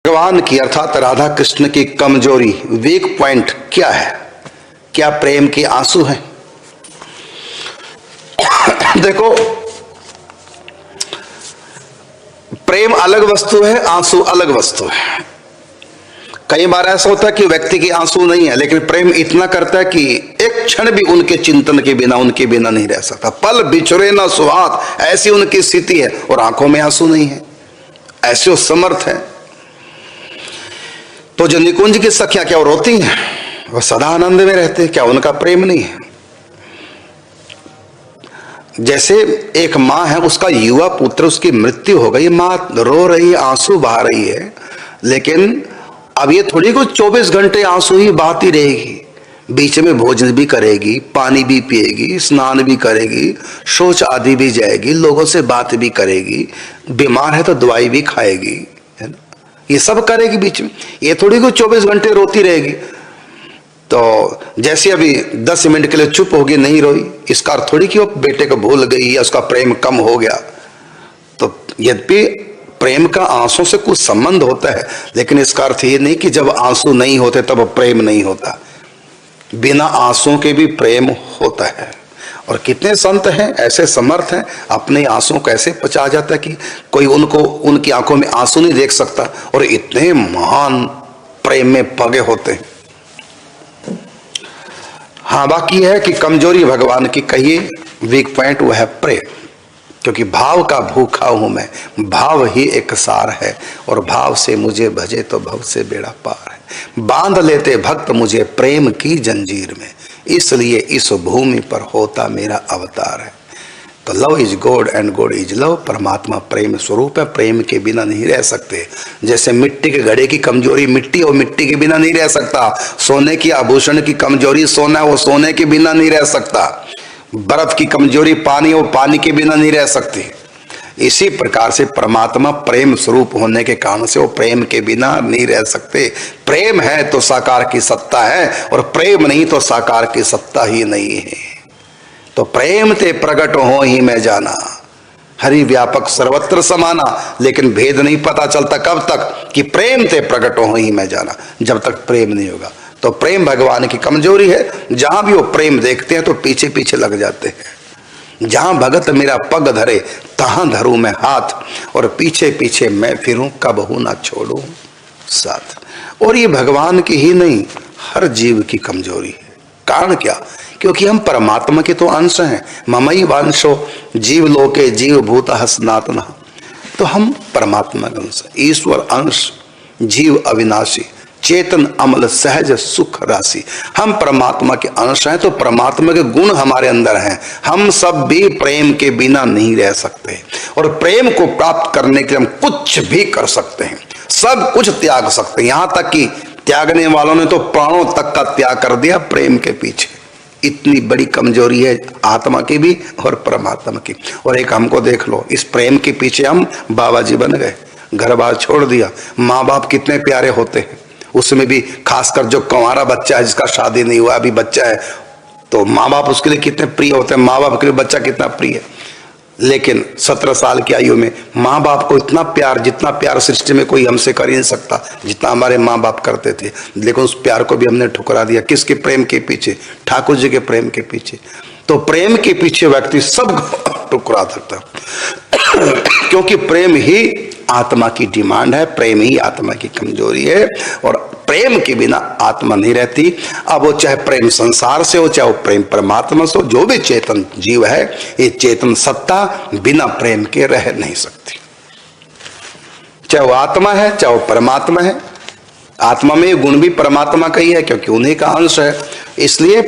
भगवान की अर्थात राधा कृष्ण की कमजोरी, वीक पॉइंट क्या है? क्या प्रेम के आंसू हैं? देखो, प्रेम अलग वस्तु है, आंसू अलग वस्तु है। कई बार ऐसा होता है कि व्यक्ति के आंसू नहीं है, लेकिन प्रेम इतना करता है कि एक क्षण भी उनके चिंतन के बिना, उनके बिना नहीं रह सकता। पल बिछुड़े ना सुहाग, ऐसी उनकी स्थिति है, और आंखों में आंसू नहीं है, ऐसे वो समर्थ है। तो जो निकुंज की सखियां, क्या वो रोती हैं? वो सदा आनंद में रहते हैं, क्या उनका प्रेम नहीं है? जैसे एक माँ है, उसका युवा पुत्र, उसकी मृत्यु हो गई, माँ रो रही है, आंसू बहा रही है, लेकिन अब ये थोड़ी को 24 घंटे आंसू ही बहाती रहेगी। बीच में भोजन भी करेगी, पानी भी पिएगी, स्नान भी करेगी, शौच आदि भी जाएगी, लोगों से बात भी करेगी, बीमार है तो दवाई भी खाएगी, है ना? ये सब करेगी बीच में। ये थोड़ी को 24 घंटे रोती रहेगी। तो जैसे अभी 10 मिनट के लिए चुप होगी, नहीं रोई, इसका अर्थ थोड़ी कि वो बेटे को भूल गई या उसका प्रेम कम हो गया। तो यद्यपि प्रेम का आंसू से कुछ संबंध होता है, लेकिन इसका अर्थ ये नहीं कि जब आंसू नहीं होते तब प्रेम नहीं होता। बिना आंसू के भी प्रेम होता है। और कितने संत हैं ऐसे समर्थ हैं, अपने आंसू को ऐसे पचा जाता है कि कोई उनको, उनकी आंखों में आंसू नहीं देख सकता, और इतने महान प्रेम में पगे होते हैं। हाँ, बाकी है कि कमजोरी भगवान की कहिए, वीक पॉइंट वो है प्रेम। क्योंकि भाव का भूखा हूं मैं, भाव ही एक सार है, और भाव से मुझे भजे तो भव से बेड़ा पार है। बांध लेते भक्त मुझे प्रेम की जंजीर में, इसलिए इस भूमि पर होता मेरा अवतार है। तो love is God and God is love. परमात्मा प्रेम स्वरूप है, प्रेम के बिना नहीं रह सकते। जैसे मिट्टी के घड़े की कमजोरी मिट्टी, और मिट्टी के बिना नहीं रह सकता। सोने की आभूषण की कमजोरी सोना, वो सोने के बिना नहीं रह सकता। बर्फ की कमजोरी पानी, और पानी के बिना नहीं रह सकती। इसी प्रकार से परमात्मा प्रेम स्वरूप होने के कारण से वो प्रेम के बिना नहीं रह सकते। प्रेम है तो साकार की सत्ता है, और प्रेम नहीं तो साकार की सत्ता ही नहीं है। तो प्रेम ते प्रकट हो ही मैं जाना, हरि व्यापक सर्वत्र समाना। लेकिन भेद नहीं पता चलता कब तक कि प्रेम ते प्रकट हो ही मैं जाना, जब तक प्रेम नहीं होगा। तो प्रेम भगवान की कमजोरी है। जहां भी वो प्रेम देखते हैं तो पीछे पीछे लग जाते हैं। जहां भगत मेरा पग धरे, तहां धरूं मैं हाथ, और पीछे पीछे मैं फिरूं, कबहू ना छोड़ूं साथ। और ये भगवान की ही नहीं, हर जीव की कमजोरी है। कारण क्या? क्योंकि हम परमात्मा के तो अंश हैं। ममई वांशो जीव लोके जीव भूत सनातन। तो हम परमात्मा के अंश, ईश्वर अंश, जीव अविनाशी, चेतन अमल सहज सुख राशि। हम परमात्मा के अंश हैं, तो परमात्मा के गुण हमारे अंदर हैं। हम सब भी प्रेम के बिना नहीं रह सकते, और प्रेम को प्राप्त करने के लिए हम कुछ भी कर सकते हैं, सब कुछ त्याग सकते हैं। यहां तक कि त्यागने वालों ने तो प्राणों तक का त्याग कर दिया प्रेम के पीछे। इतनी बड़ी कमजोरी है आत्मा की भी और परमात्मा की। और एक हमको देख लो, इस प्रेम के पीछे हम बाबा जी बन गए, घर बार छोड़ दिया। माँ बाप कितने प्यारे होते हैं, उसमें भी खासकर जो कुंवारा बच्चा है, जिसका शादी नहीं हुआ, अभी बच्चा है, तो माँ बाप उसके लिए कितने प्रिय होते हैं। माँ बाप के लिए बच्चा कितना प्रिय है। लेकिन 17 साल की आयु में माँ बाप को इतना प्यार, जितना प्यार सृष्टि में कोई हमसे कर ही नहीं सकता, जितना हमारे माँ बाप करते थे। लेकिन उस प्यार को भी हमने ठुकरा दिया। किसके प्रेम के पीछे? ठाकुर जी के प्रेम के पीछे। तो प्रेम के पीछे व्यक्ति सब ठुकरा सकता, क्योंकि प्रेम ही आत्मा की डिमांड है, प्रेम ही आत्मा की कमजोरी है। और प्रेम के बिना आत्मा नहीं रहती। अब वो चाहे प्रेम संसार से हो, चाहे वो प्रेम परमात्मा से हो, जो भी चेतन जीव है, ये चेतन सत्ता बिना प्रेम के रह नहीं सकती। चाहे वो आत्मा है, चाहे वो परमात्मा है। आत्मा में गुण भी परमात्मा का ही है, क्योंकि उन्हीं का अंश है। इसलिए